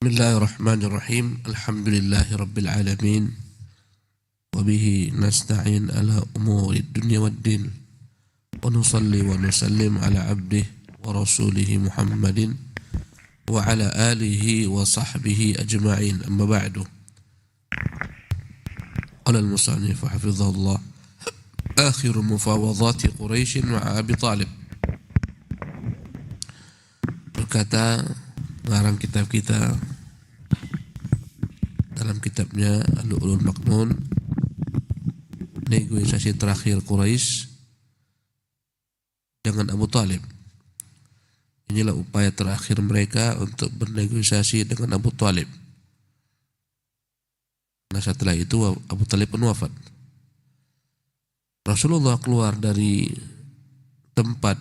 Bismillahirrahmanirrahim. Alhamdulillahirabbil alamin. Wa bihi nasta'in ala umuri dunya waddin. Wa nusalli wa nusallim ala abdihi wa rasulihi Muhammadin wa ala alihi wa sahbihi ajma'in. Amma ba'du. Qala al-musannif hafizahullah, akhiru mufawadhati Quraisy ma'a Abi Talib. Berkata pengarang kitab kita dalam kitabnya Al-Lu'lu'ul Maknun, negosiasi terakhir Quraisy dengan Abu Talib. Inilah upaya terakhir mereka untuk bernegosiasi dengan Abu Talib. Nah, setelah itu Abu Talib pun wafat. Rasulullah keluar dari tempat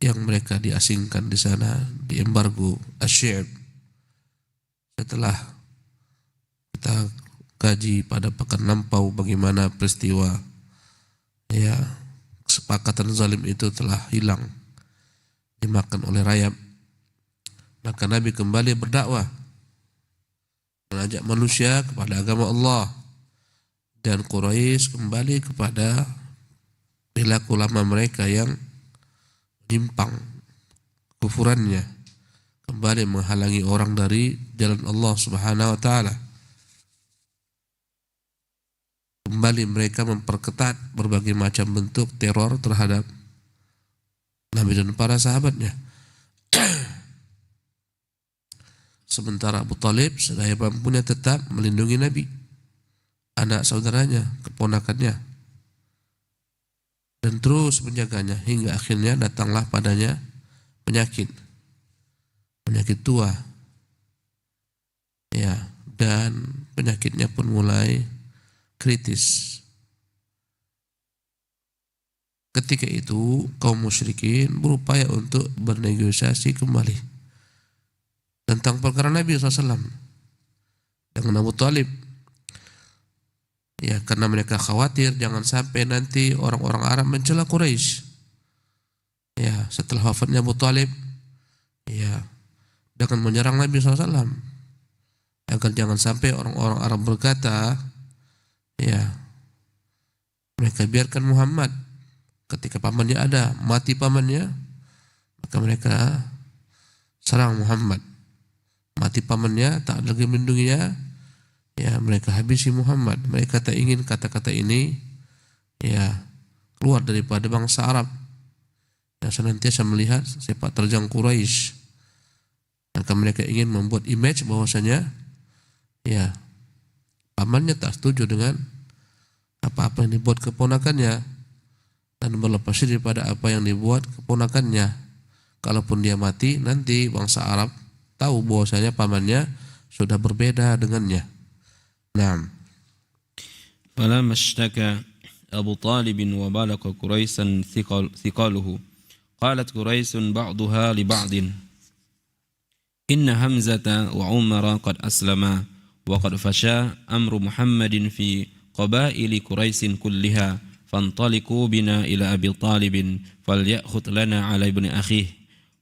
yang mereka diasingkan di sana, di embargo Asy-Syi'b. Setelah kita kaji pada pekan lampau bagaimana peristiwa kesepakatan zalim itu telah hilang, dimakan oleh rayap, maka Nabi kembali berdakwah, mengajak manusia kepada agama Allah, dan Quraisy kembali kepada perilaku lama mereka yang menyimpang kufurannya, kembali menghalangi orang dari jalan Allah Subhanahu wa taala. Kembali mereka memperketat berbagai macam bentuk teror terhadap Nabi dan para sahabatnya. Sementara Abu Talib sedaya mampunya tetap melindungi Nabi, anak saudaranya, keponakannya, dan terus menjaganya hingga akhirnya datanglah padanya penyakit tua, dan penyakitnya pun mulai kritis. Ketika itu kaum musyrikin berupaya untuk bernegosiasi kembali tentang perkara Nabi SAW dengan Abu Talib. Karena mereka khawatir jangan sampai nanti orang-orang Arab mencela Quraisy. Setelah wafatnya Abu Talib, dengan menyerang Nabi SAW, agar jangan sampai orang-orang Arab berkata, mereka biarkan Muhammad, ketika pamannya ada, mati pamannya, maka mereka serang Muhammad. Mati pamannya, tak lagi melindunginya, mereka habisi Muhammad. Mereka tak ingin kata-kata ini keluar daripada bangsa Arab yang senantiasa melihat sepak terjang Quraisy. Maka mereka ingin membuat image bahwasanya pamannya tak setuju dengan apa-apa yang dibuat keponakannya dan berlepas diri pada apa yang dibuat keponakannya. Kalaupun dia mati, nanti bangsa Arab tahu bahwasanya pamannya sudah berbeda dengannya. Naam. Falamma ishtaka Abu Talib wa balagha Quraisyan thiqaluhu qalat Quraisyun ba'daha li ba'din inna Hamzata wa Umara qad aslama wa qad fasha amru Muhammadin fi qabaili Quraisyin kulliha fantaliqu bina ila Abi Talib falyakhut lana ala ibni akhihi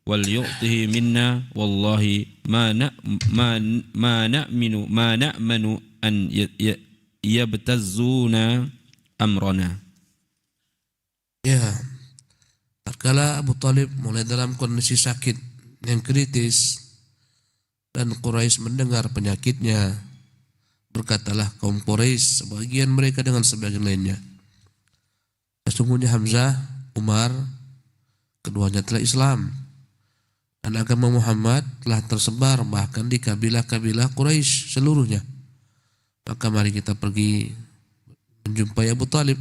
wal yu'tihi minna wallahi ma na'manu an yabtazzuna amrana. Ya, tatkala Abu Talib mulai dalam kondisi sakit yang kritis dan Quraisy mendengar penyakitnya, berkatalah kaum Quraisy, sebagian mereka dengan sebagian lainnya, sesungguhnya Hamzah, Umar, keduanya telah Islam dan agama Muhammad telah tersebar bahkan di kabilah-kabilah Quraisy seluruhnya. Maka mari kita pergi menjumpai Abu Talib.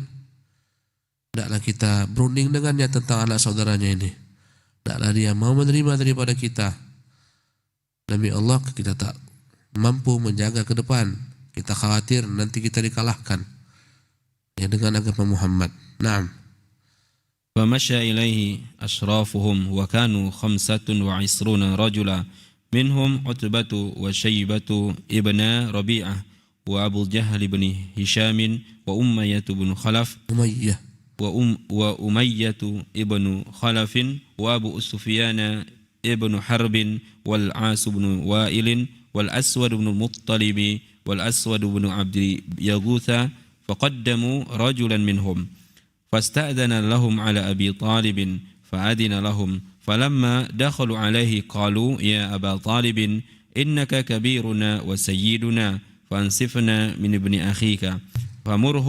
Tidaklah kita berunding dengannya tentang anak saudaranya ini. Tidaklah dia mau menerima daripada kita. Demi Allah kita tak mampu menjaga ke depan. Kita khawatir nanti kita dikalahkan ya dengan agama Muhammad. Naam. فمشى إليه أشرافهم وكانوا 25 رجلا منهم عتبة وشيبة ابن ربيعة وأبو جهل بن هشام وأمية بن خلف Umayyah. وأمية ابن خلف وأبو سفيان ابن حرب والعاص بن وائل والأسود بن المطلب والأسود بن عبد يغوث فقدموا رجلا منهم فاستأذن لهم على أبي طالب فأذن لهم فلما دخلوا عليه قالوا يا أبا طالب إنك كبيرنا وسيدنا فانصفنا من ابن أخيك فمره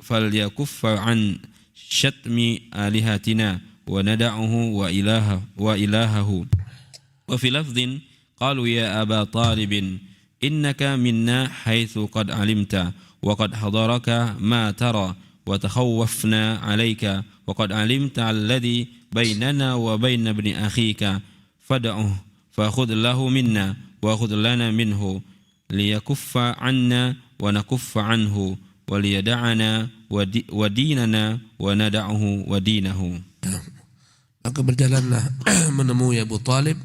فليكف عن شتم آلهتنا وندعه وإلهه وفي لفظ قالوا يا أبا طالب إنك منا حيث قد علمت وقد حضرك ما ترى وتخوفنا عليك وقد علمت الذي بيننا وبين ابن أخيك فدعه فخذ له منا وخذ لنا منه ليكف عنا ونكف عنه وليدعنا وديننا وندعه ودينه. Maka berjalanlah menemui Abu Talib,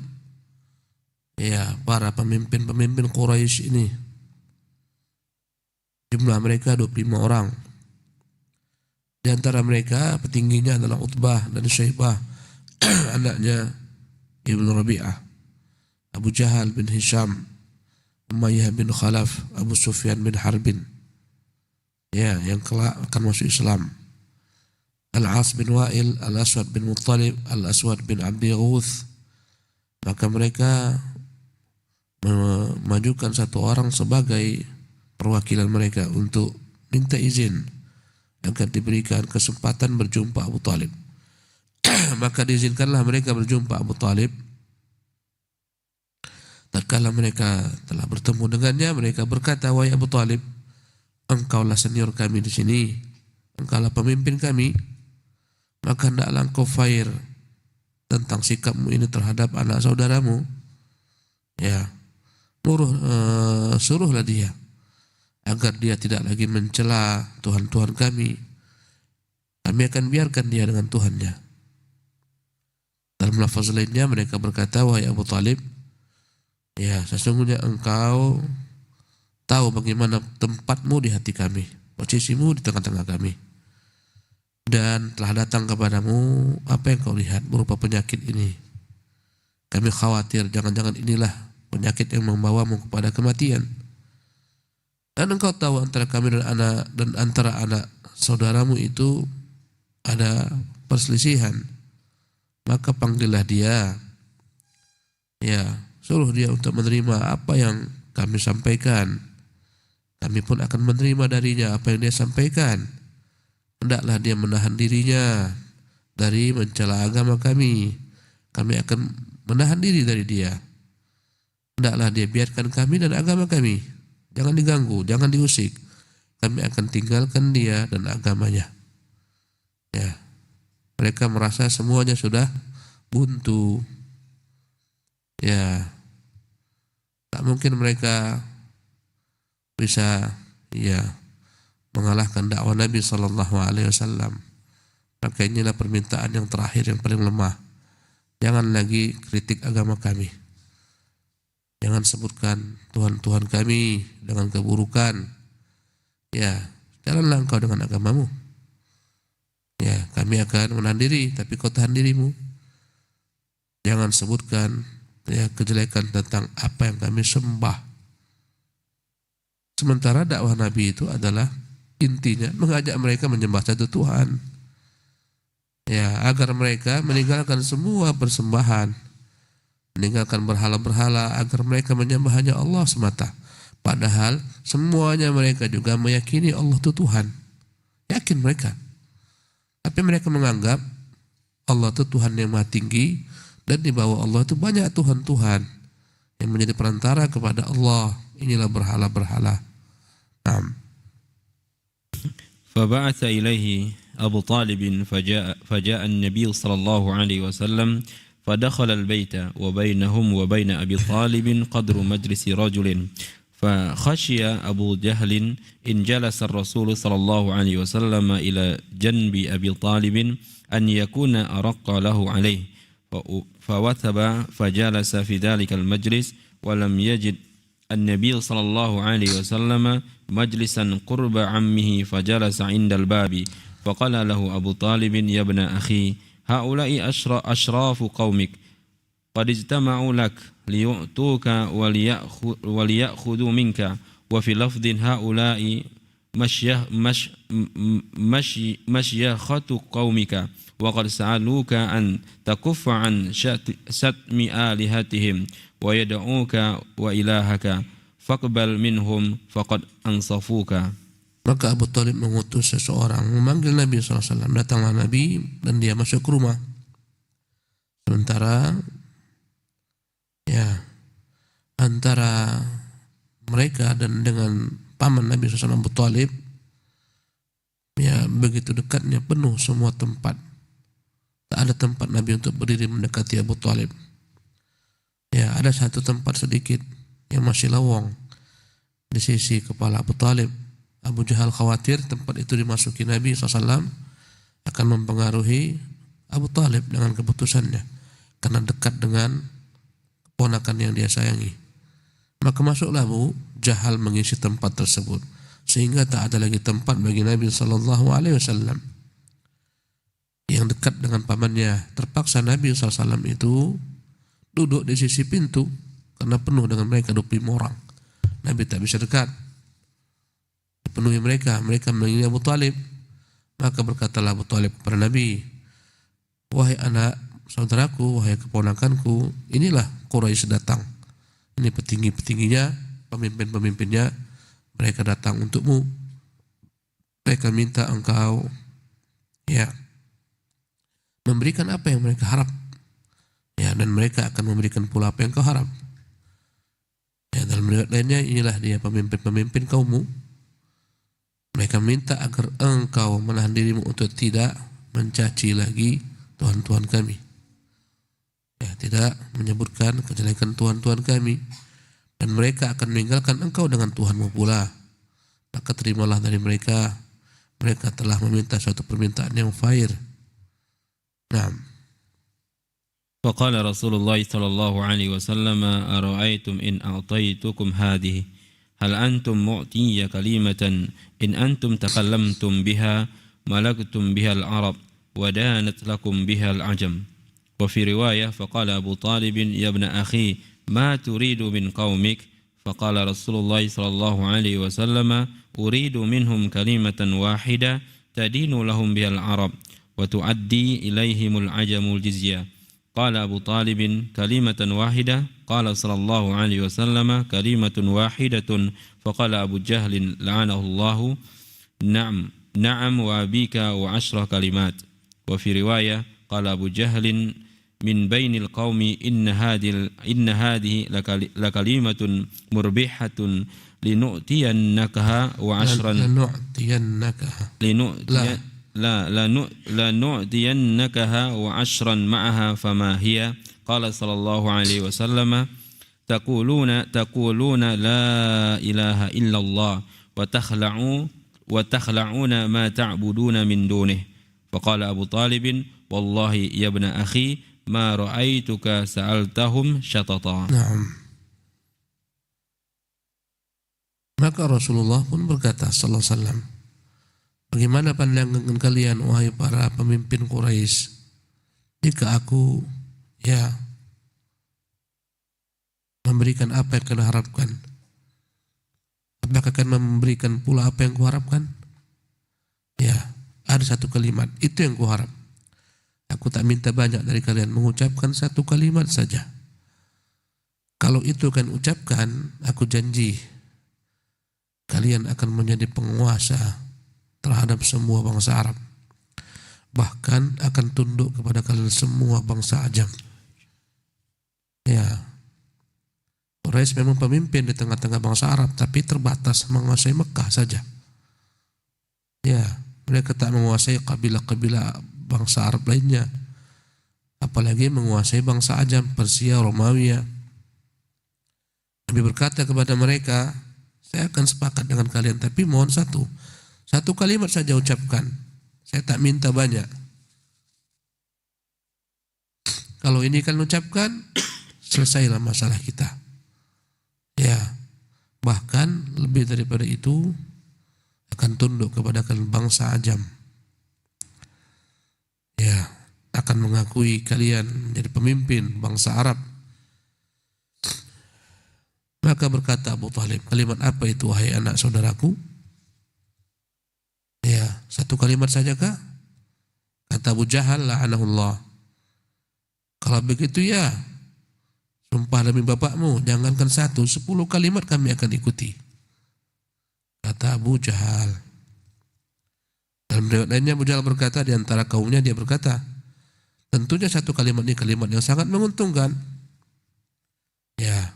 ya, para pemimpin-pemimpin Quraisy ini. Jumlah mereka 25 orang. Di antara mereka petingginya adalah Utbah dan Syaibah, anaknya Ibnu Rabi'ah, Abu Jahal bin Hisham, Umayyah bin Khalaf, Abu Sufyan bin Harbin, ya, yang kelak akan masuk Islam. Al-As bin Wa'il, Al-Aswad bin Muttalib, Al-Aswad bin Abdi Ghuth. Maka mereka memajukan satu orang sebagai perwakilan mereka untuk minta izin agar diberikan kesempatan berjumpa Abu Talib. Maka diizinkanlah mereka berjumpa Abu Talib. Tatkala mereka telah bertemu dengannya, mereka berkata, wahai Abu Talib, engkaulah senior kami di sini, engkaulah pemimpin kami, maka hendaklah engkau fair tentang sikapmu ini terhadap anak saudaramu. Ya, suruhlah dia agar dia tidak lagi mencela Tuhan-Tuhan kami. Kami akan biarkan dia dengan Tuhannya. Dalam lafaz lainnya mereka berkata, wahai Abu Talib, ya, sesungguhnya engkau tahu bagaimana tempatmu di hati kami, posisimu di tengah-tengah kami. Dan telah datang kepadamu apa yang kau lihat berupa penyakit ini. Kami khawatir jangan-jangan inilah penyakit yang membawamu kepada kematian. Dan engkau tahu antara kami dan antara anak saudaramu itu ada perselisihan. Maka panggillah dia. Ya, suruh dia untuk menerima apa yang kami sampaikan. Kami pun akan menerima darinya apa yang dia sampaikan. Hendaklah dia menahan dirinya dari mencela agama kami. Kami akan menahan diri dari dia. Hendaklah dia biarkan kami dan agama kami. Jangan diganggu, jangan diusik. Kami akan tinggalkan dia dan agamanya. Ya, mereka merasa semuanya sudah buntu. Ya, tak mungkin mereka bisa, ya, mengalahkan dakwah Nabi SAW. Maka inilah permintaan yang terakhir yang paling lemah. Jangan lagi kritik agama kami. Jangan sebutkan Tuhan-Tuhan kami dengan keburukan. Ya, jalanlah engkau dengan agamamu. Ya, kami akan menahan diri, tapi kau tahan dirimu. Jangan sebutkan, ya, kejelekan tentang apa yang kami sembah. Sementara dakwah Nabi itu adalah intinya mengajak mereka menyembah satu Tuhan. Ya, agar mereka meninggalkan semua persembahan, meninggalkan berhala-berhala, agar mereka menyembah hanya Allah semata. Padahal semuanya mereka juga meyakini Allah itu Tuhan. Yakin mereka. Tapi mereka menganggap Allah itu Tuhan yang maha tinggi, dan di bawah Allah itu banyak Tuhan-Tuhan yang menjadi perantara kepada Allah. Inilah berhala-berhala. فبعث إليه أبو طالب فجاء النبي صلى الله عليه وسلم فدخل البيت وبينهم وبين أبي طالب قدر مجلس رجل فخشي أبو جهل إن جلس الرسول صلى الله عليه وسلم إلى جنب أبي طالب أن يكون أرق له عليه فوثب فجلس في ذلك المجلس ولم يجد النبي صلى الله عليه وسلم مجلسا قرب عمه فجلس عند الباب فقال له أبو طالب يا ابن أخي هؤلاء أشراف قومك قد اجتمعوا لك ليؤتوك وليأخذوا منك وفي لفظ هؤلاء مشيخة قومك وقد سألوك أن تكف عن شتم آلهتهم ويدعوك وإلهك فاقبل منهم فقد أنصفوك. Maka Abu Thalib mengutus seseorang memanggil Nabi SAW. Datanglah Nabi dan dia masuk ke rumah. Sementara antara mereka dan dengan paman Nabi SAW Abu Thalib begitu dekatnya, penuh semua tempat. Tak ada tempat Nabi untuk berdiri mendekati Abu Thalib. Ada satu tempat sedikit yang masih lowong di sisi kepala Abu Thalib. Abu Jahal khawatir tempat itu dimasuki Nabi SAW akan mempengaruhi Abu Thalib dengan keputusannya, karena dekat dengan keponakan yang dia sayangi. Maka masuklah Abu Jahal mengisi tempat tersebut, sehingga tak ada lagi tempat bagi Nabi SAW yang dekat dengan pamannya. Terpaksa Nabi SAW itu duduk di sisi pintu karena penuh dengan mereka 25 orang. Nabi tak bisa dekat, dipenuhi mereka menginginkan Abu Thalib. Maka berkatalah Abu Thalib kepada Nabi, wahai anak saudaraku, wahai keponakanku, inilah Quraisy datang. Ini petinggi-petingginya, pemimpin-pemimpinnya, mereka datang untukmu. Mereka minta engkau memberikan apa yang mereka harap. Dan mereka akan memberikan pula apa yang kau harap. Dalam riwayat lainnya, inilah dia pemimpin-pemimpin kaummu. Mereka minta agar engkau menahan dirimu untuk tidak mencaci lagi Tuhan-Tuhan kami. Tidak menyebutkan kejelekan Tuhan-Tuhan kami. Dan mereka akan meninggalkan engkau dengan Tuhanmu pula. Maka terimalah dari mereka. Mereka telah meminta suatu permintaan yang fair. فقال رسول الله صلى الله عليه وسلم أرأيتم إن أعطيتكم هذه هل أنتم معطي كلمة إن أنتم تكلمتم بها ملكتم بها العرب ودانت لكم بها العجم. وفي رواية فقال أبو طالب يا ابن أخي ما تريد من قومك؟ فقال رسول الله صلى الله عليه وسلم أريد منهم كلمة واحدة تدين لهم بها العرب وتؤدي إليهم العجم الجزية. قال أبو طالب كلمة واحدة؟ قال صلى الله عليه وسلم كلمة واحدة. فقال أبو جهل لعنه الله نعم وأبيك وعشر كلمات. وفي رواية قال أبو جهل من بين القوم إن هذه لكلمة مربحة لنؤتينكها وعشرا لنؤتينكها وعشرا معها فما هي؟ قال صلى الله عليه وسلم تقولون لا إله إلا الله وتخلعون ما تعبدون من دونه. فقال أبو طالب والله يا ابن أخي ما رأيتك سألتهم شططا. Maka Rasulullah pun berkata sallallahu alaihi wasallam, bagaimana pandangan kalian wahai para pemimpin Quraisy jika aku memberikan apa yang kalian harapkan? Apakah akan memberikan pula apa yang kuharapkan? Ada satu kalimat, itu yang kuharap. Aku tak minta banyak dari kalian, mengucapkan satu kalimat saja. Kalau itu kan ucapkan, aku janji kalian akan menjadi penguasa terhadap semua bangsa Arab. Bahkan akan tunduk kepada kalian semua bangsa Ajam. Ya, Quraisy memang pemimpin di tengah-tengah bangsa Arab, tapi terbatas menguasai Mekah saja. Ya, mereka tak menguasai kabilah-kabilah bangsa Arab lainnya, apalagi menguasai bangsa Ajam, Persia, Romawi. Nabi berkata kepada mereka, saya akan sepakat dengan kalian, tapi mohon satu kalimat saja ucapkan. Saya tak minta banyak. Kalau ini kan ucapkan, selesailah masalah kita. Ya, bahkan lebih daripada itu, akan tunduk kepada kalian bangsa Ajam. Ya, akan mengakui kalian menjadi pemimpin bangsa Arab. Maka berkata Abu Talib, kalimat apa itu wahai anak saudaraku? Ya, satu kalimat saja kah? Kata Abu Jahal, la'anahullah. Kalau begitu ya, sumpah demi bapakmu, jangankan 1, 10 kalimat kami akan ikuti. Kata Abu Jahal. Dalam riwayat lainnya Abu Jahal berkata, di antara kaumnya dia berkata, tentunya satu kalimat ini kalimat yang sangat menguntungkan. Ya,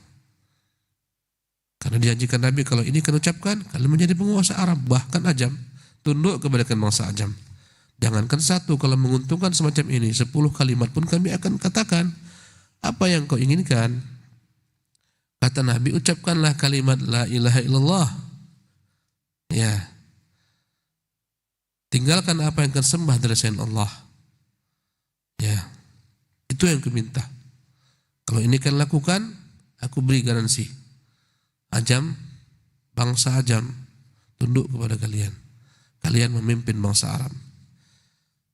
karena dijanjikan Nabi kalau ini kan ucapkan, kalian menjadi penguasa Arab, bahkan Ajam, tunduk kepada bangsa Ajam. Jangankan 1, kalau menguntungkan semacam ini, 10 kalimat pun kami akan katakan. Apa yang kau inginkan? Kata Nabi, ucapkanlah kalimat la ilaha illallah. Ya, tinggalkan apa yang kau sembah dari selain Allah. Ya, itu yang ku minta. Kalau ini kan lakukan, aku beri garansi. Ajam, bangsa Ajam, tunduk kepada kalian. Kalian memimpin bangsa Arab.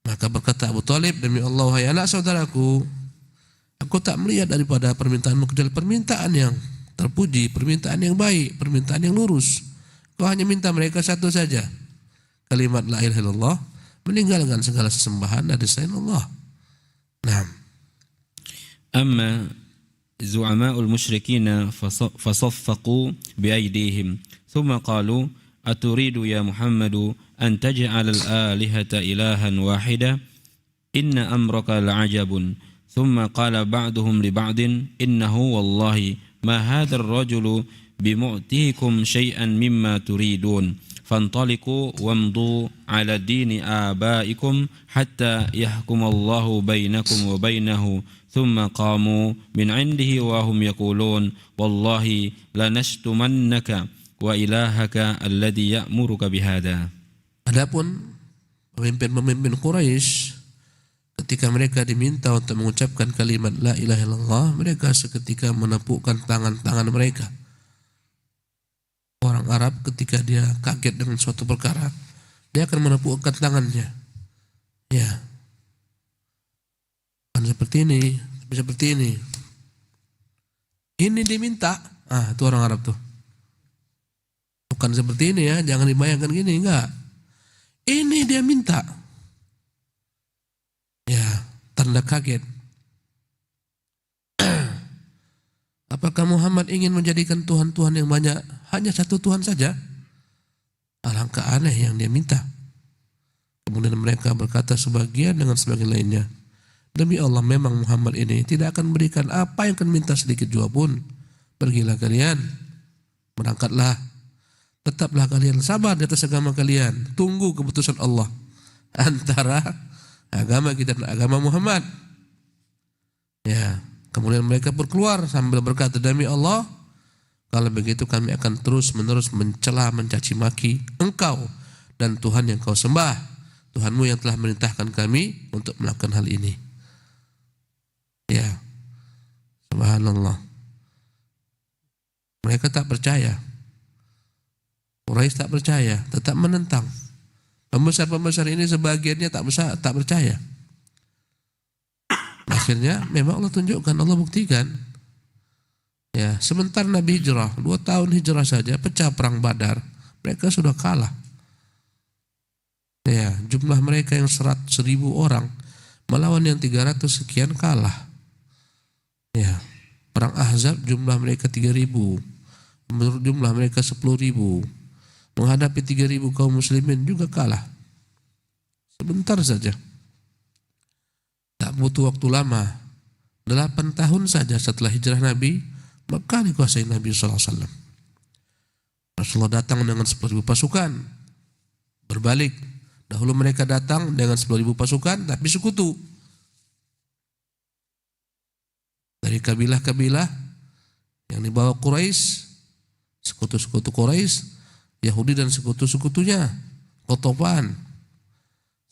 Maka berkata Abu Talib, demi Allah, hai anak saudaraku, aku tak melihat daripada permintaanmu kecuali permintaan yang terpuji, permintaan yang baik, permintaan yang lurus. Kau hanya minta mereka satu saja, kalimat la ilaha illallah, meninggalkan segala sesembahan dari selain Allah. Nah, أما زعماء المشركين فصفقوا بأيديهم ثم قالوا أتريد يا محمد أن تجعل الآلهة إلها واحدة إن أمرك لعجب ثم قال بعضهم لبعض إنه والله ما هذا الرجل بمؤتيكم شيئا مما تريدون فانطلقوا وامضوا على دين آبائكم حتى يحكم الله بينكم وبينه ثم قاموا من عنده وهم يقولون والله لنشتمنك وإلهك الذي يأمرك بهذا. Adapun pemimpin-pemimpin Quraisy ketika mereka diminta untuk mengucapkan kalimat la ilaha illallah, mereka seketika menepukkan tangan-tangan mereka. Orang Arab ketika dia kaget dengan suatu perkara, dia akan menepukkan tangannya. Ya, bukan seperti ini, tapi seperti ini. Ini diminta, itu orang Arab tuh. Bukan seperti ini ya, jangan dibayangkan gini, enggak. Ini dia minta. Ya, tanda kaget. Apakah Muhammad ingin menjadikan Tuhan-Tuhan yang banyak hanya satu Tuhan saja? Alangkah aneh yang dia minta. Kemudian mereka berkata sebagian dengan sebagian lainnya, demi Allah memang Muhammad ini tidak akan memberikan apa yang akan minta sedikit juga pun. Pergilah kalian, berangkatlah, tetaplah kalian sabar di atas agama kalian, tunggu keputusan Allah antara agama kita dan agama Muhammad. Ya, kemudian mereka berkeluar sambil berkata, demi Allah, kalau begitu kami akan terus-menerus mencela, mencaci maki engkau dan Tuhan yang kau sembah, Tuhanmu yang telah merintahkan kami untuk melakukan hal ini. Ya, subhanallah. Mereka tak percaya. Quraisy tak percaya, tetap menentang. Pembesar-pembesar ini sebagiannya tak percaya. Akhirnya memang Allah tunjukkan, Allah buktikan. Ya, sebentar Nabi hijrah, 2 tahun hijrah saja pecah perang Badar, mereka sudah kalah. Ya, jumlah mereka yang 100.000 orang Melawan yang 300 sekian kalah. Ya, perang Ahzab jumlah mereka 3.000, menurut jumlah mereka 10.000. Menghadapi 3.000 kaum muslimin juga kalah. Sebentar saja. Tak butuh waktu lama. 8 tahun saja setelah hijrah Nabi, Mekah dikuasai Nabi SAW. Rasulullah datang dengan 10.000 pasukan. Berbalik. Dahulu mereka datang dengan 10.000 pasukan, tapi sekutu. Dari kabilah-kabilah yang dibawa Quraisy, sekutu-sekutu Quraisy, Yahudi dan sekutu-sekutunya, Qatafan.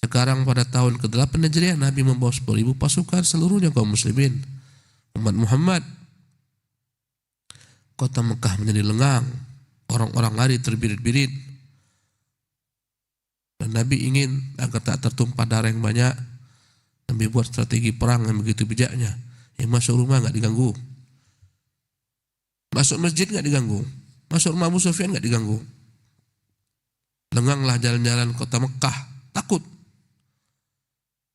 Sekarang pada tahun ke-8 Hijriah, Nabi membawa 10.000 pasukan seluruhnya kaum muslimin, umat Muhammad. Kota Mekah menjadi lengang, orang-orang lari terbirit-birit. Dan Nabi ingin agar tak tertumpah darah yang banyak. Nabi buat strategi perang yang begitu bijaknya. Yang masuk rumah nggak diganggu, masuk masjid nggak diganggu, masuk rumah Abu Sufyan nggak diganggu. Lenganglah jalan-jalan kota Mekah, takut.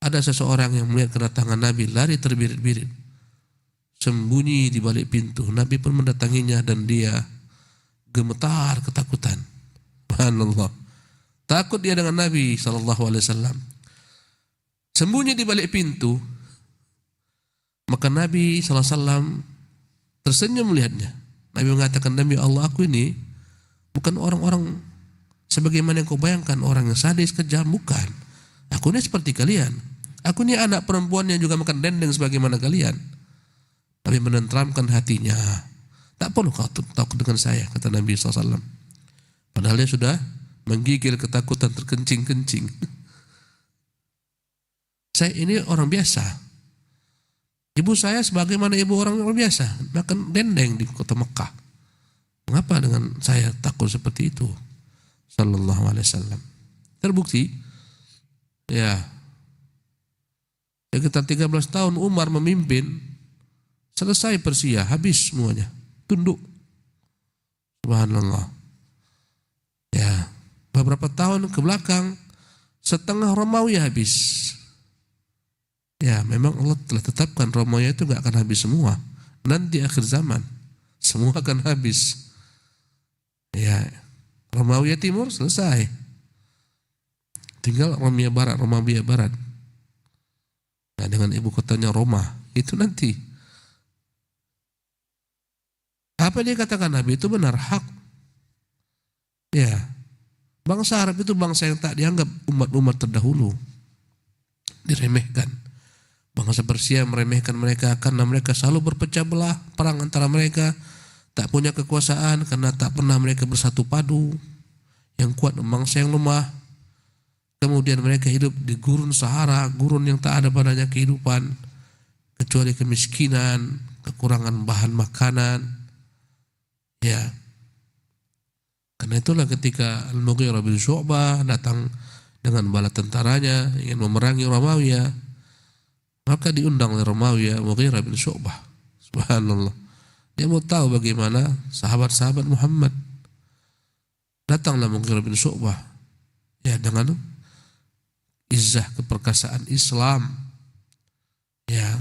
Ada seseorang yang melihat kedatangan Nabi, lari terbirit-birit, sembunyi di balik pintu. Nabi pun mendatanginya dan dia gemetar ketakutan. Subhanallah, takut dia dengan Nabi SAW. Sembunyi di balik pintu. Maka Nabi SAW tersenyum melihatnya. Nabi mengatakan, demi Allah, aku ini bukan orang-orang sebagaimana yang kau bayangkan, orang yang sadis, kejam, bukan. Aku ini seperti kalian. Aku ini anak perempuan yang juga makan dendeng sebagaimana kalian. Nabi menenteramkan hatinya. Tak perlu kau takut dengan saya, kata Nabi SAW. Padahal dia sudah menggigil ketakutan terkencing-kencing. Saya ini orang biasa. Ibu saya sebagaimana ibu orang biasa, makan dendeng di kota Mekah. Mengapa dengan saya takut seperti itu? Sallallahu alaihi wasallam. Terbukti, ya, sekitar 13 tahun Umar memimpin, selesai Persia, habis semuanya, tunduk. Subhanallah. Ya, beberapa tahun ke belakang, setengah Romawi habis. Ya, memang Allah telah tetapkan Romawi itu gak akan habis semua. Nanti akhir zaman semua akan habis. Ya, Romawi Timur selesai. Tinggal Romawi Barat. Nah, dengan ibu kotanya Roma, itu nanti. Apa dia katakan Nabi itu benar, hak. Ya, bangsa Arab itu bangsa yang tak dianggap umat-umat terdahulu, diremehkan. Bangsa Persia meremehkan mereka karena mereka selalu berpecah belah, perang antara mereka, tak punya kekuasaan karena tak pernah mereka bersatu padu. Yang kuat bangsa yang lemah. Kemudian mereka hidup di gurun Sahara, gurun yang tak ada padanya kehidupan kecuali kemiskinan, kekurangan bahan makanan. Ya. Karena itulah ketika Al-Mughirah bin Syu'bah datang dengan bala tentaranya ingin memerangi Romawi, maka diundang oleh Romawi Mughirah bin Syu'bah. Subhanallah. Dia mau tahu bagaimana sahabat-sahabat Muhammad. Datanglah Mughirah bin Syu'bah. Ya, dengan izzah keperkasaan Islam. Ya.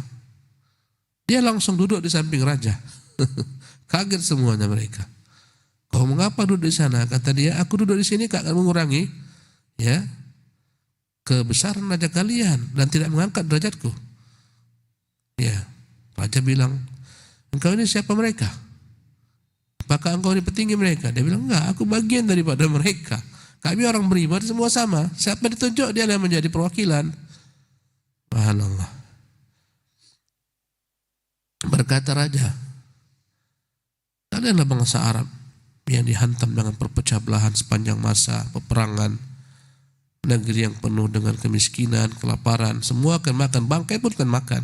Dia langsung duduk di samping raja. Kaget semuanya mereka. Kau mengapa duduk di sana? Kata dia, aku duduk di sini tak akan mengurangi ya kebesaran raja kalian dan tidak mengangkat derajatku. Ya, raja bilang, engkau ini siapa mereka? Apakah engkau ini petinggi mereka? Dia bilang, enggak, aku bagian daripada mereka. Kami orang beriman semua sama. Siapa ditunjuk dia yang menjadi perwakilan. Subhanallah. Berkata raja, kalianlah bangsa Arab yang dihantam dengan perpecah belahan sepanjang masa peperangan, negeri yang penuh dengan kemiskinan, kelaparan, semua akan makan, bangkai pun akan makan.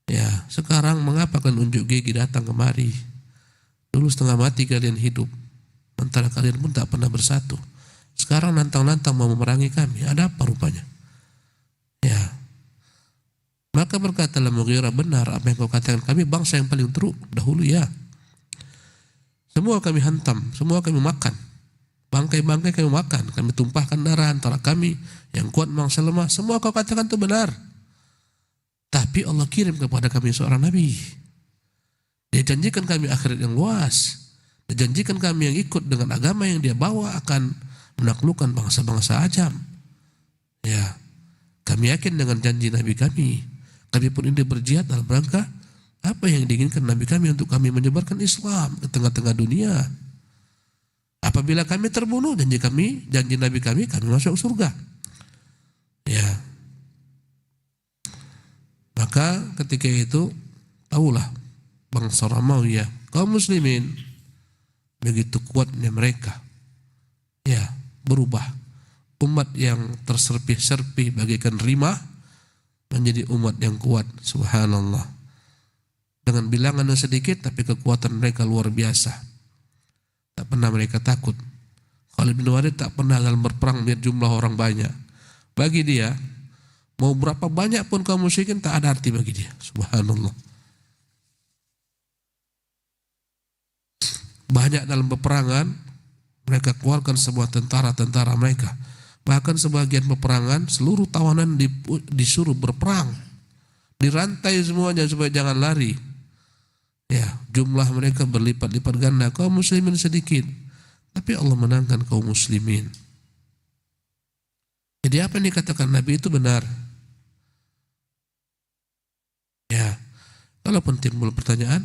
Ya, sekarang mengapa kalian unjuk gigi datang kemari? Dulu setengah mati kalian hidup, antara kalian pun tak pernah bersatu. Sekarang nantang-nantang mau memerangi kami, ada apa rupanya? Ya, maka berkatalah Mughirah, benar apa yang kau katakan, kami bangsa yang paling teruk dahulu ya. Semua kami hantam, semua kami makan. Bangkai-bangkai kami makan, kami tumpahkan darah antara kami, yang kuat bangsa lemah. Semua kau katakan itu benar. Tapi Allah kirim kepada kami seorang nabi. Dia janjikan kami akhirat yang luas. Dia janjikan kami yang ikut dengan agama yang dia bawa akan menaklukkan bangsa-bangsa ajam. Ya, kami yakin dengan janji nabi kami. Kami pun ini berjihad dalam rangka apa yang diinginkan nabi kami untuk kami menyebarkan Islam ke tengah-tengah dunia. Apabila kami terbunuh, janji nabi kami masuk surga. Ya. Maka ketika itu tahulah bangsa Romawi, kaum muslimin begitu kuatnya mereka. Ya, berubah. Umat yang terserpih-serpih bagaikan rimah menjadi umat yang kuat. Subhanallah. Dengan bilangan yang sedikit tapi kekuatan mereka luar biasa. Tak pernah mereka takut. Khalid bin Walid tak pernah dalam berperang biar jumlah orang banyak. Bagi dia, mau berapa banyak pun kaum musyrikin tak ada arti bagi dia. Subhanallah. Banyak dalam peperangan mereka keluarkan sebuah tentara-tentara mereka. Bahkan sebagian peperangan seluruh tawanan disuruh berperang. Dirantai semuanya supaya jangan lari. Ya, jumlah mereka berlipat-lipat ganda. Kaum muslimin sedikit, tapi Allah menangkan kaum muslimin. Jadi apa yang dikatakan Nabi itu benar. Ya, kalaupun timbul pertanyaan,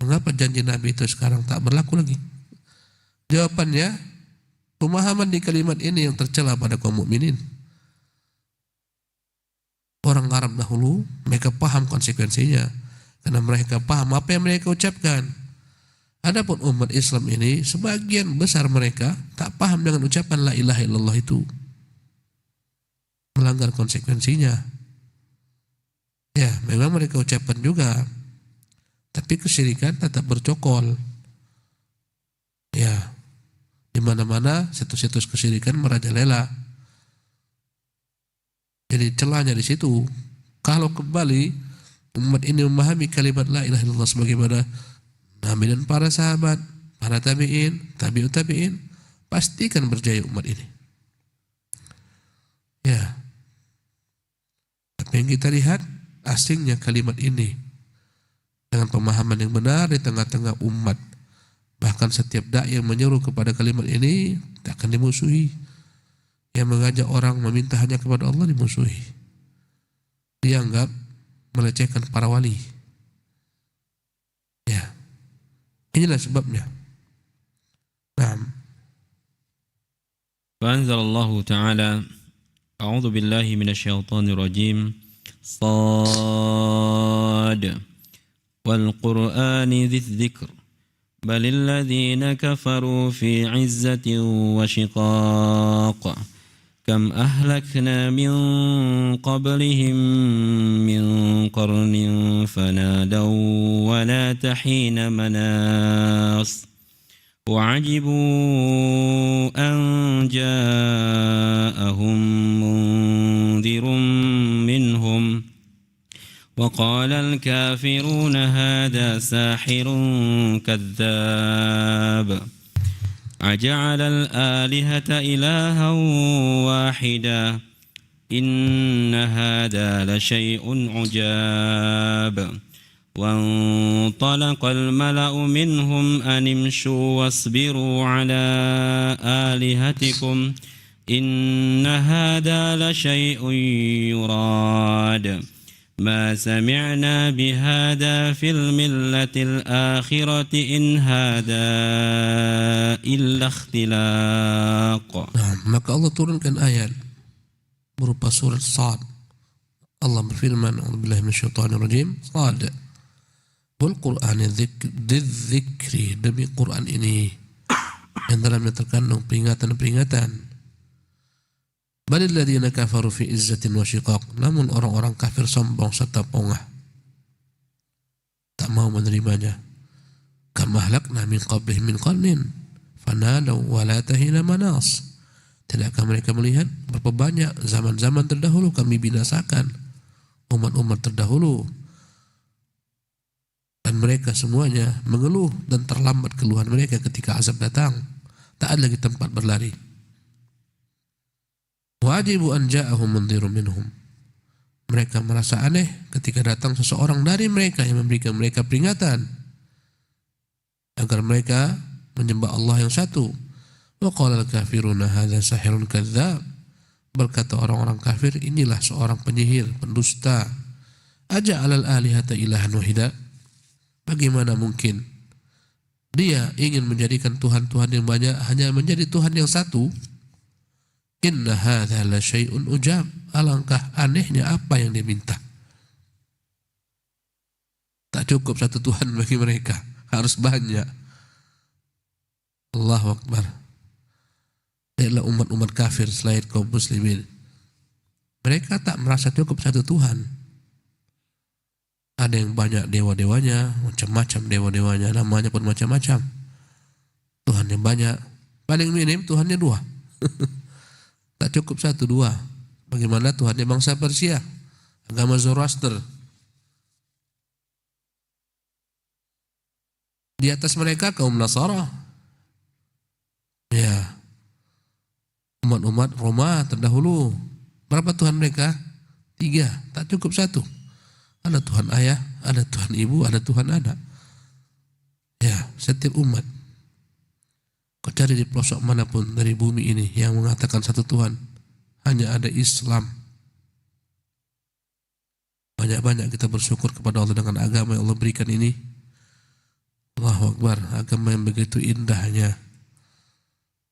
mengapa janji Nabi itu sekarang tak berlaku lagi? Jawabannya, pemahaman di kalimat ini yang tercela pada kaum mukminin. Orang Arab dahulu mereka paham konsekuensinya karena mereka paham apa yang mereka ucapkan. Adapun umat Islam ini sebagian besar mereka tak paham dengan ucapan la ilaha illallah itu. Melanggar konsekuensinya. Ya, memang mereka ucapkan juga, tapi kesyirikan tetap bercokol. Ya, di mana-mana situs-situs kesyirikan merajalela. Jadi celahnya di situ. Kalau kembali umat ini memahami kalimat la ilaha illallah sebagaimana Nabi dan para sahabat, para tabi'in, tabi'ut tabi'in, pastikan berjaya umat ini. Ya. Apa yang kita lihat asingnya kalimat ini dengan pemahaman yang benar di tengah-tengah umat. Bahkan setiap dai yang menyeru kepada kalimat ini tak akan dimusuhi. Yang mengajak orang meminta hanya kepada Allah dimusuhi. Dianggap melecehkan para wali. Ya. Inilah sebabnya. Naam. فأنزل الله تعالى أعوذ بالله من الشيطان الرجيم صاد والقرآن ذي الذكر بل الذين كفروا في عزة وشقاق كم أهلكنا من قبلهم من قرن فنادوا ونات حين مناص وعجبوا أن جاءهم منذر منهم وقال الكافرون هذا ساحر كذاب أجعل الآلهة إلها واحدا إن هذا لشيء عجاب وانطلق الملأ منهم أن امشوا واصبروا على آلهتكم إن هذا لشيء يراد ما سمعنا بهذا في الملة الآخرة إن هذا إلا اختلاق. Maka Allah turunkan ayat berupa surat Sad. Allah berfirman, A'udzubillahi minasyaitonir rajim. Sad. Wal Qur'ani dzikri, demi Quran ini yang dalamnya terkandung peringatan-peringatan. Balil ladzina kafaru fi izzatin wa shiqaq. Namun orang-orang kafir sombong serta pongah, tak mau menerimanya. Kama ahlakna min qablihim min qarnin fanadaw wa la tahina manas. Tidakkah mereka melihat berapa banyak zaman-zaman terdahulu kami binasakan umat-umat terdahulu, dan mereka semuanya mengeluh dan terlambat keluhan mereka ketika azab datang. Tak ada lagi tempat berlari. Wajibu an ja'ahum mundhirun minhum. Mereka merasa aneh ketika datang seseorang dari mereka yang memberikan mereka peringatan agar mereka menyembah Allah yang satu. Wa qala al-kafiruna hadza sahirun kadzdzab. Berkata orang-orang kafir, inilah seorang penyihir, pendusta. Aja'alal alihata ilahan wahida. Bagaimana mungkin dia ingin menjadikan Tuhan-Tuhan yang banyak hanya menjadi Tuhan yang satu? Inna hadza la syai'un ujab. Alangkah anehnya apa yang dia minta. Tak cukup satu Tuhan bagi mereka, harus banyak. Allahu Akbar. Lihatlah umat-umat kafir selain kaum muslimin. Mereka tak merasa cukup satu Tuhan. Ada yang banyak dewa-dewanya, macam-macam dewa-dewanya, namanya pun macam-macam. Tuhan yang banyak, paling minim Tuhannya dua. Tak cukup satu, dua. Bagaimana Tuhannya bangsa Persia, agama Zoroaster. Di atas mereka kaum Nasara. Ya, umat-umat Roma terdahulu. Berapa Tuhan mereka? 3, tak cukup satu. Ada Tuhan ayah, ada Tuhan ibu, ada Tuhan anak. Ya, setiap umat. Kau cari di pelosok manapun dari bumi ini yang mengatakan satu Tuhan. Hanya ada Islam. Banyak-banyak kita bersyukur kepada Allah dengan agama yang Allah berikan ini. Allahu Akbar, agama yang begitu indahnya.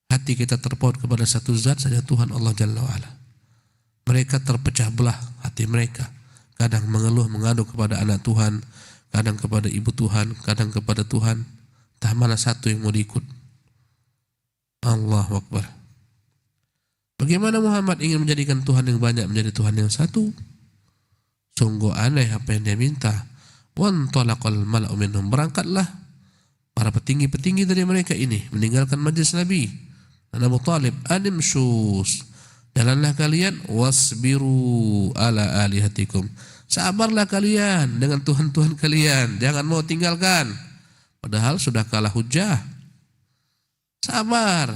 Hati kita terpaut kepada satu zat saja, Tuhan Allah Jalla wa'ala. Mereka terpecah belah hati mereka. Kadang mengeluh mengadu kepada anak Tuhan, kadang kepada ibu Tuhan, kadang kepada Tuhan. Entah mana satu yang mau diikut. Allahu Akbar. Bagaimana Muhammad ingin menjadikan Tuhan yang banyak menjadi Tuhan yang satu? Sungguh aneh apa yang dia minta. Wantalaqal mala'u minhum. Berangkatlah para petinggi-petinggi dari mereka ini meninggalkan majlis Nabi dan Abu Talib. Animshus, jalanlah kalian. Wasbiru ala alihatikum. Sabarlah kalian dengan Tuhan-Tuhan kalian. Jangan mau tinggalkan. Padahal sudah kalah hujah. Sabar.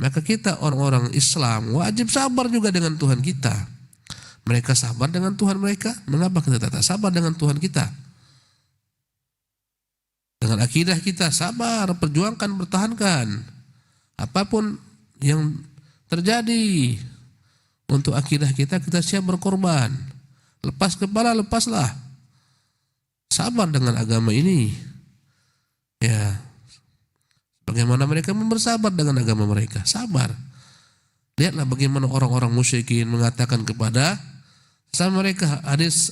Maka kita orang-orang Islam wajib sabar juga dengan Tuhan kita. Mereka sabar dengan Tuhan mereka. Mengapa kita tak sabar dengan Tuhan kita? Dengan akidah kita sabar, perjuangkan, pertahankan. Apapun yang terjadi untuk akidah kita, kita siap berkorban. Lepas kepala, lepaslah. Sabar dengan agama ini. Ya. Bagaimana mereka bersabar dengan agama mereka. Sabar. Lihatlah bagaimana orang-orang musyrikin mengatakan kepada sama mereka,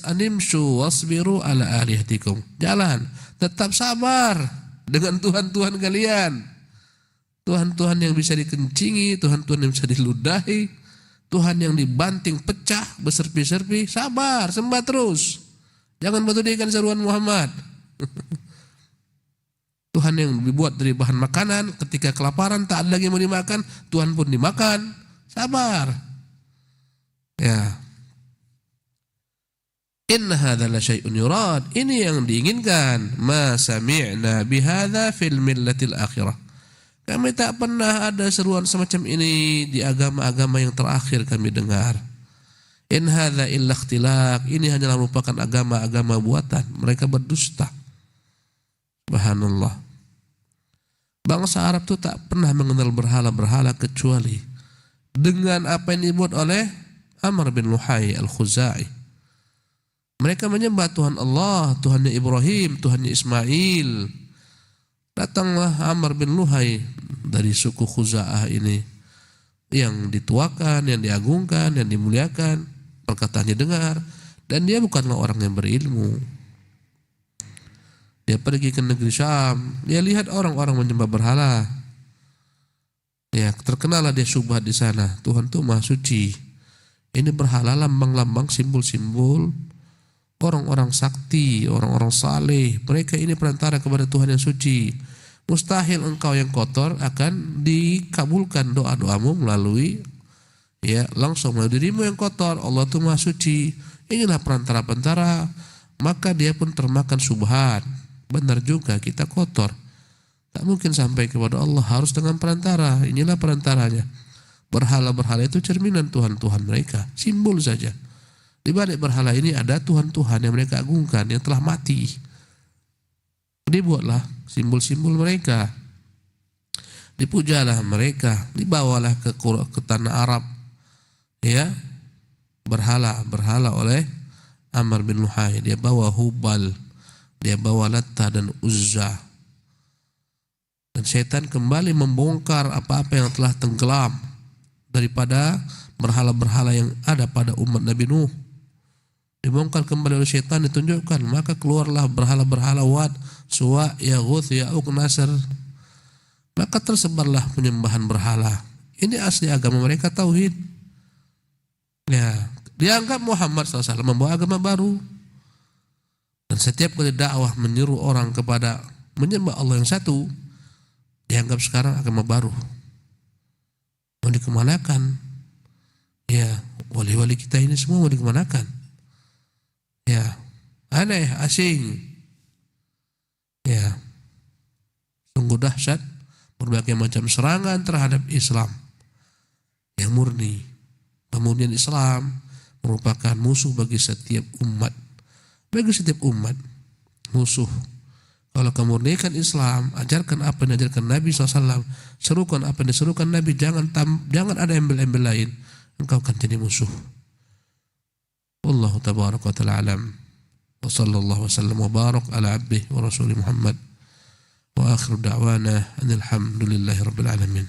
animshu wasbiru ala alihatikum. Jalan, tetap sabar dengan Tuhan-Tuhan kalian. Tuhan-Tuhan yang bisa dikencingi, Tuhan-Tuhan yang bisa diludahi, Tuhan yang dibanting, pecah, berserpi-serpi. Sabar, sembah terus. Jangan pedulikan seruan Muhammad. Tuhan yang dibuat dari bahan makanan, ketika kelaparan tak ada lagi yang mau dimakan, Tuhan pun dimakan. Sabar. Ya. Inna hadza la syai'un yurad. Ini yang diinginkan. Ma sami'na bihadza fil millatil akhirah. Kami tak pernah ada seruan semacam ini di agama-agama yang terakhir kami dengar. In hadza illa ikhtilaq. Ini hanyalah merupakan agama-agama buatan. Mereka berdusta. Subhanallah. Bangsa Arab itu tak pernah mengenal berhala-berhala kecuali dengan apa yang dibuat oleh Amr bin Luhai al-Khuzai. Mereka menyembah Tuhan Allah, Tuhannya Ibrahim, Tuhannya Ismail. Datanglah Amr bin Luhai dari suku Khuza'ah ini yang dituakan, yang diagungkan, yang dimuliakan. Perkataannya dengar dan dia bukanlah orang yang berilmu. Dia pergi ke negeri Syam, dia lihat orang-orang menyembah berhala. Ya, terkenalah dia syubhat di sana. Tuhan itu Maha Suci. Ini berhala lambang-lambang, simbol-simbol orang-orang sakti, orang-orang saleh. Mereka ini perantara kepada Tuhan yang suci. Mustahil engkau yang kotor akan dikabulkan doa-doamu melalui langsung melalui dirimu yang kotor. Allah itu Maha Suci. Inilah perantara-perantara. Maka dia pun termakan syubhat. Benar juga, kita kotor. Tak mungkin sampai kepada Allah, harus dengan perantara. Inilah perantaranya. Berhala-berhala itu cerminan Tuhan-Tuhan mereka, simbol saja. Di balik berhala ini ada Tuhan-Tuhan yang mereka agungkan, yang telah mati. Dibuatlah simbol-simbol mereka, dipujalah mereka, dibawalah ke tanah Arab, ya, berhala oleh Amr bin Luhai. Dia bawa Hubal, dia bawa Latta dan Uzza. Dan setan kembali membongkar apa-apa yang telah tenggelam daripada berhala-berhala yang ada pada umat Nabi Nuh. Dibongkar kembali oleh setan, ditunjukkan, maka keluarlah berhala-berhala Wad, Suwa, Yaghuth, Ya'uq, Nasr. Maka tersebarlah penyembahan berhala. Ini asli agama mereka, tauhid. Ya, dianggap Muhammad SAW membawa agama baru. Dan setiap kali dakwah menyuruh orang kepada menyembah Allah yang satu, dianggap sekarang agama baru. Mau dikemanakan? Ya, wali-wali kita ini semua mau dikemanakan? Ya, aneh, asing. Ya, sungguh dahsyat berbagai macam serangan terhadap Islam yang murni. Kemudian Islam merupakan musuh bagi setiap umat. Bagi setiap umat, musuh. Kalau kamu murnikan Islam, ajarkan apa yang diajarkan Nabi SAW, serukan apa yang diserukan Nabi, jangan ada embel-embel lain, engkau akan jadi musuh. Wallahu tabaraka wa ta'ala alam. Wa sallallahu wasallam wa barak ala abdihi wa rasulih Muhammad. Wa akhiru da'wana anil hamdulillahi rabbil alamin.